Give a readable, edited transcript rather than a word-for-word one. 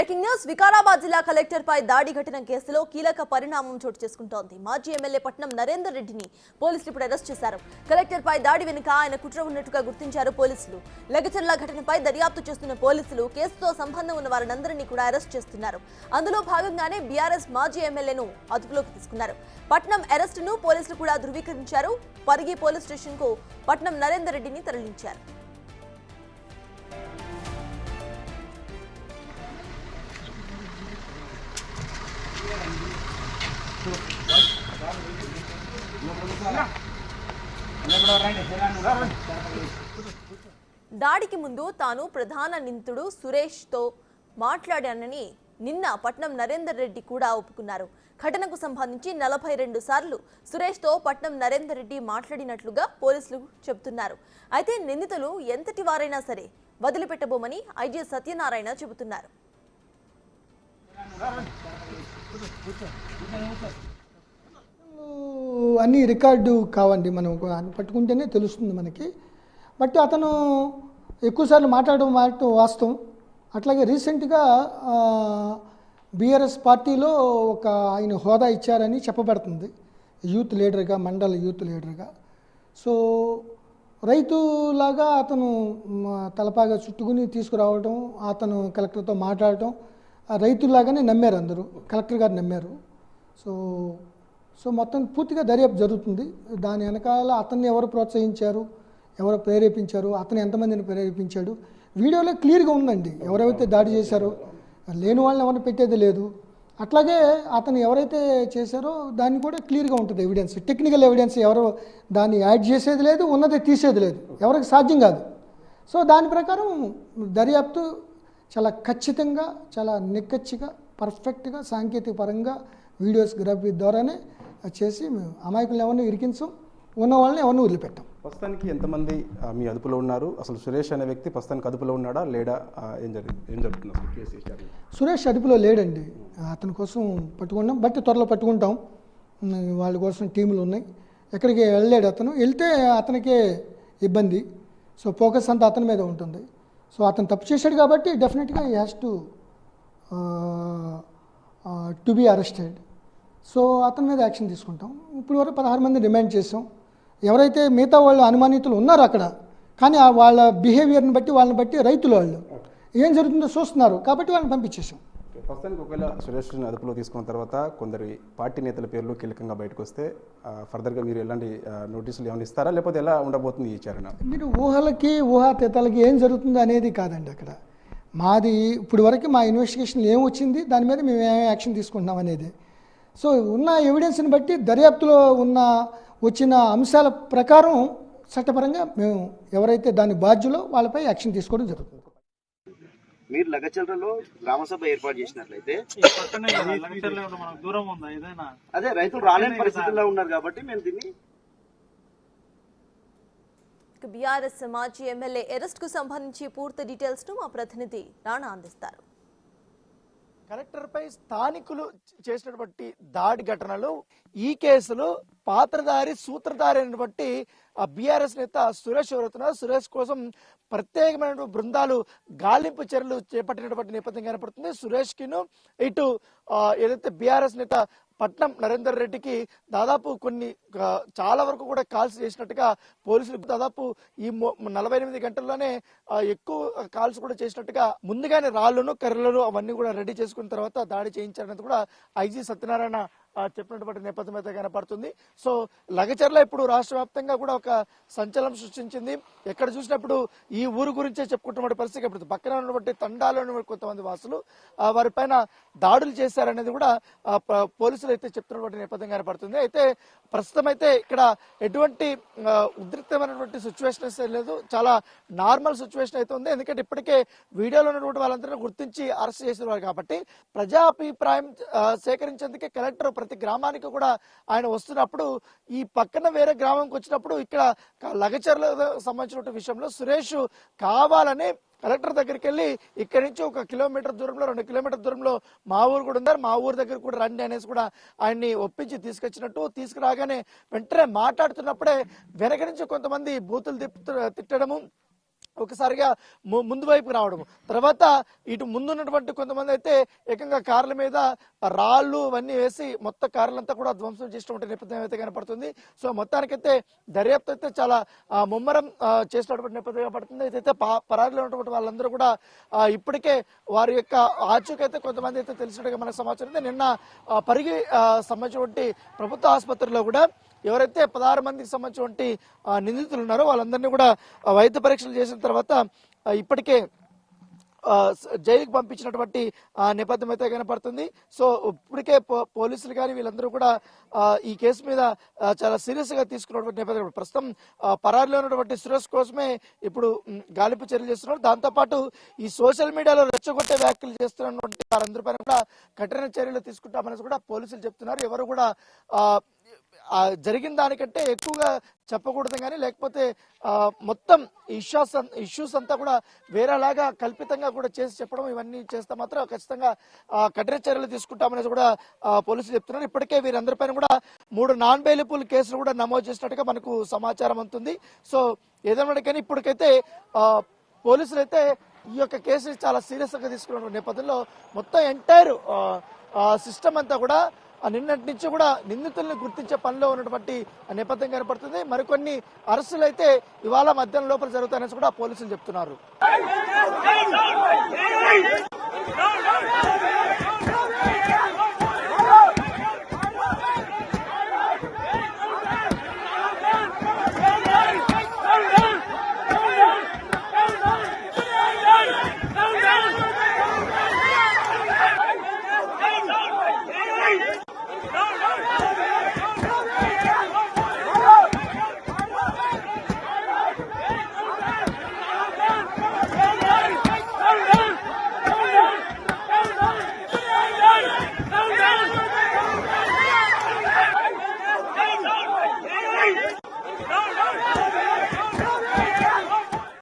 Breaking news Vikarabad జిల్లా collector పై దాడి ఘటన కేసులో కీలక పరిణామం చోటు చేసుకుంటోంది. మాజీ ఎమ్మెల్యే పట్నం నరేందర్ రెడ్డిని పోలీసులు ఇప్పుడు అరెస్ట్ చేశారు. కలెక్టర్ పై దాడి వెనుక ఆయన కుట్ర ఉన్నట్టుగా గుర్తించారు పోలీసులు. లగచర్ల ఘటనపై దర్యాప్తు చేస్తున్న పోలీసులు కేసుతో సంబంధం ఉన్న వారందరినీ కూడా అరెస్ట్ చేస్తున్నారు. అందులో భాగంగానే బీఆర్ఎస్ మాజీ ఎమ్మెల్యేను అదుపులోకి తీసుకున్నారు. పట్నం అరెస్టును పోలీసులు కూడా ధృవీకరించారు. పరిగి పోలీస్ స్టేషన్ కు పట్నం నరేందర్ రెడ్డిని తరలించారు. దాడికి ముందు తాను ప్రధాన నిందితుడు సురేష్ తో మాట్లాడానని నిన్న పట్నం నరేందర్ రెడ్డి కూడా ఒప్పుకున్నారు. ఘటనకు సంబంధించి 42 సార్లు సురేష్ తో పట్నం నరేందర్ రెడ్డి మాట్లాడినట్లుగా పోలీసులు చెబుతున్నారు. అయితే నిందితులు ఎంతటి వారైనా సరే వదిలిపెట్టబోమని ఐజీ సత్యనారాయణ చెబుతున్నారు. అన్నీ రికార్డు కావండి, మనం పట్టుకుంటేనే తెలుస్తుంది మనకి. బట్ అతను ఎక్కువసార్లు మాట్లాడడం వాస్తవం. అట్లాగే రీసెంట్గా బీఆర్ఎస్ పార్టీలో ఒక ఆయన హోదా ఇచ్చారని చెప్పబడుతుంది, యూత్ లీడర్గా, మండల యూత్ లీడర్గా. సో రైతులాగా అతను తలపాగా చుట్టుకుని తీసుకురావడం, అతను కలెక్టర్తో మాట్లాడటం, రైతులాగానే నమ్మారు అందరూ, కలెక్టర్ గారు నమ్మారు. సో మొత్తం పూర్తిగా దర్యాప్తు జరుగుతుంది. దాని వెనకాల అతన్ని ఎవరు ప్రోత్సహించారు, ఎవరు ప్రేరేపించారు, అతను ఎంతమందిని ప్రేరేపించాడు, వీడియోలో క్లియర్గా ఉందండి. ఎవరైతే దాడి చేశారో లేని వాళ్ళని ఎవరిని పెట్టేది లేదు. అట్లాగే అతను ఎవరైతే చేశారో దాన్ని కూడా క్లియర్గా ఉంటుంది ఎవిడెన్స్, టెక్నికల్ ఎవిడెన్స్. ఎవరు దాన్ని యాడ్ చేసేది లేదు, ఉన్నదే తీసేది లేదు, ఎవరికి సాధ్యం కాదు. సో దాని ప్రకారం దర్యాప్తు చాలా ఖచ్చితంగా, చాలా నిక్కచ్చిగా, పర్ఫెక్ట్గా, సాంకేతిక పరంగా వీడియోగ్రఫీ ద్వారానే చేసి మేము అమాయకులను ఎవరిని ఇరికించాం, ఉన్న వాళ్ళని ఎవరిని వదిలిపెట్టాం. ప్రస్తుతానికి ఎంతమంది మీ అదుపులో ఉన్నారు? అసలు సురేష్ అనే వ్యక్తి ప్రస్తుతానికి అదుపులో ఉన్నాడా లేడా? ఏం జరుగుతుంది అసలు కేసు? సురేష్ అదుపులో లేడండి, అతని కోసం పట్టుకున్నాం. బట్ త్వరలో పట్టుకుంటాం, వాళ్ళ కోసం టీములు ఉన్నాయి. ఎక్కడికి వెళ్ళలేడు అతను, వెళ్తే అతనికే ఇబ్బంది. సో ఫోకస్ అంతా అతని మీద ఉంటుంది. సో అతను తప్పు చేశాడు కాబట్టి డెఫినెట్గా he has to be arrested. So అతని మీద యాక్షన్ తీసుకుంటాం. ఇప్పుడు వరకు 16 మంది రిమాండ్ చేసాం. ఎవరైతే మిగతా వాళ్ళు అనుమానితులు ఉన్నారో అక్కడ, కానీ వాళ్ళ బిహేవియర్ని బట్టి, వాళ్ళని బట్టి రైతులు వాళ్ళు ఏం జరుగుతుందో చూస్తున్నారు కాబట్టి వాళ్ళని పంపించేసాం. ప్రస్తుతానికి ఒకవేళ సురేష్ అదుపులో తీసుకున్న తర్వాత కొందరి పార్టీ నేతల పేర్లు కీలకంగా బయటకు వస్తే ఫర్దర్గా మీరు ఎలాంటి నోటీసులు ఏమైనా ఇస్తారా, లేకపోతే ఎలా ఉండబోతుంది ఈ విచారణ? మీరు ఊహాతీతాలకి ఏం జరుగుతుందో అనేది కాదండి అక్కడ. మాది ఇప్పుడు వరకు మా ఇన్వెస్టిగేషన్ ఏం వచ్చింది, దాని మీద మేము ఏం యాక్షన్ తీసుకుంటున్నాం అనేది. సో ఉన్న ఎవిడెన్స్ని బట్టి, దర్యాప్తులో వచ్చిన అంశాల ప్రకారం చట్టపరంగా మేము ఎవరైతే దాని బాధ్యులో వాళ్ళపై యాక్షన్ తీసుకోవడం జరుగుతుంది. మీరు లగచర్లలో గ్రామసభ ఏర్పాటు చేసినట్లయితే అదే రైతులు రాలేని పరిస్థితుల్లో ఉన్నారు కాబట్టి మేము దీన్ని బీఆర్ఎస్ మాజీ ఎమ్మెల్యే అరెస్ట్ కు సంబంధించి పూర్తి డీటెయిల్స్ ను మా ప్రతినిధి రాణా అందిస్తారు. కలెక్టర్పై స్థానికులు చేసినటువంటి దాడి ఘటనలు, ఈ కేసులో పాత్రధారి, సూత్రధారి అయినటువంటి ఆ బీఆర్ఎస్ నేత సురేష్ ఎవరుతున్నారు. సురేష్ కోసం ప్రత్యేకమైన బృందాలు గాలింపు చర్యలు చేపట్టినటువంటి నేపథ్యం కనపడుతుంది. సురేష్ కిను ఇటు ఏదైతే బీఆర్ఎస్ నేత పట్నం నరేందర్ రెడ్డికి దాదాపు చాలా వరకు కూడా కాల్స్ చేసినట్టుగా పోలీసులు దాదాపు ఈ 48 గంటల్లోనే ఎక్కువ కాల్స్ కూడా చేసినట్టుగా ముందుగానే రాళ్లను, కర్రలను అవన్నీ కూడా రెడీ చేసుకున్న తర్వాత దాడి చేయించారనేది కూడా ఐజీ సత్యనారాయణ చెప్పినటువంటి నేపథ్యం అయితే కనపడుతుంది. సో లగచర్ల ఇప్పుడు రాష్ట్ర వ్యాప్తంగా కూడా ఒక సంచలనం సృష్టించింది. ఎక్కడ చూసినప్పుడు ఈ ఊరు గురించే చెప్పుకుంటున్న పరిస్థితి ఇప్పుడు పక్కన ఉన్నటువంటి తండాలో కొంతమంది వాసులు వారిపైన దాడులు చేశారనేది కూడా పోలీసులు అయితే చెప్తున్నటువంటి నేపథ్యం కనపడుతుంది. అయితే ప్రస్తుతం అయితే ఇక్కడ ఎటువంటి ఉద్రిక్తమైనటువంటి సిచ్యువేషన్ లేదు, చాలా నార్మల్ సిచ్యువేషన్ అయితే ఉంది. ఎందుకంటే ఇప్పటికే వీడియోలో ఉన్నటువంటి వాళ్ళందరినీ గుర్తించి అరెస్ట్ చేసేవారు కాబట్టి ప్రజాభిప్రాయం సేకరించేందుకే కలెక్టర్ ప్రతి గ్రామానికి కూడా ఆయన వస్తున్నప్పుడు ఈ పక్కన వేరే గ్రామంకి వచ్చినప్పుడు ఇక్కడ లగచర్లకు సంబంధించిన విషయంలో సురేష్ కావాలని కలెక్టర్ దగ్గరికి వెళ్ళి ఇక్కడి నుంచి 1 కిలోమీటర్ దూరంలో 2 కిలోమీటర్ దూరంలో మా ఊరు కూడా ఉన్నారు, మా ఊరు దగ్గర కూడా రండి అనేసి కూడా ఆయన్ని ఒప్పించి తీసుకొచ్చినట్టు, తీసుకురాగానే వెంటనే మాట్లాడుతున్నప్పుడే వెనక నుంచి కొంతమంది బూతులు తిట్టడము, ఒకసారిగా ముందు వైపుకి రావడం, తర్వాత ఇటు ముందున్నటువంటి కొంతమంది అయితే ఏకంగా కార్ల మీద రాళ్ళు ఇవన్నీ వేసి మొత్తం కార్లంతా కూడా ధ్వంసం చేసినటువంటి నేపథ్యం అయితే కనపడుతుంది. సో మొత్తానికైతే దర్యాప్తు అయితే చాలా ముమ్మరం చేసినటువంటి నేపథ్యం కనపడుతుంది. అయితే పరారీలో ఉన్నటువంటి వాళ్ళందరూ కూడా ఇప్పటికే వారి యొక్క ఆచూకైతే కొంతమంది అయితే తెలిసినట్టుగా మనకు సమాచారం ఉంది. నిన్న పరిగి సంబంధించినటువంటి ప్రభుత్వ ఆసుపత్రిలో కూడా ఎవరైతే 16 మందికి సంబంధించినటువంటి నిందితులు ఉన్నారో వాళ్ళందరినీ కూడా వైద్య పరీక్షలు చేసిన తర్వాత ఇప్పటికే జైలుకి పంపించినటువంటి నేపథ్యం అయితే కనపడుతుంది. సో ఇప్పటికే పోలీసులు కానీ వీళ్ళందరూ కూడా ఈ కేసు మీద చాలా సీరియస్ గా తీసుకున్నటువంటి నేపథ్యం. ప్రస్తుతం పరారీలో ఉన్నటువంటి సురేష్ కోసమే ఇప్పుడు గాలింపు చర్యలు చేస్తున్నారు. దాంతోపాటు ఈ సోషల్ మీడియాలో రెచ్చగొట్టే వ్యాఖ్యలు చేస్తున్నటువంటి వారందరిపైన కూడా కఠిన చర్యలు తీసుకుంటామని కూడా పోలీసులు చెప్తున్నారు. ఎవరు కూడా జరిగిన దానికంటే ఎక్కువగా చెప్పకూడదు కానీ, లేకపోతే మొత్తం ఇష్యూస్ అంతా కూడా వేరేలాగా కల్పితంగా కూడా చేసి చెప్పడం ఇవన్నీ చేస్తే మాత్రం ఖచ్చితంగా కఠిన చర్యలు తీసుకుంటామనేసి కూడా పోలీసులు చెప్తున్నారు. ఇప్పటికే వీరందరిపైన కూడా 3 నాన్ బెయిలబుల్ కేసులు కూడా నమోదు చేసినట్టుగా మనకు సమాచారం అందుతుంది. సో ఏదైనా కానీ ఇప్పటికైతే పోలీసులు అయితే ఈ యొక్క కేసు చాలా సీరియస్ గా తీసుకున్న నేపథ్యంలో మొత్తం ఎంటైర్ సిస్టమ్ అంతా కూడా నిన్నటి నుంచి కూడా నిందితుల్ని గుర్తించే పనిలో ఉన్నటువంటి నేపథ్యం కనపడుతుంది. మరికొన్ని అరెస్టులు అయితే ఇవాళ మధ్యాహ్నం లోపల జరుగుతాయని కూడా పోలీసులు చెప్తున్నారు. No!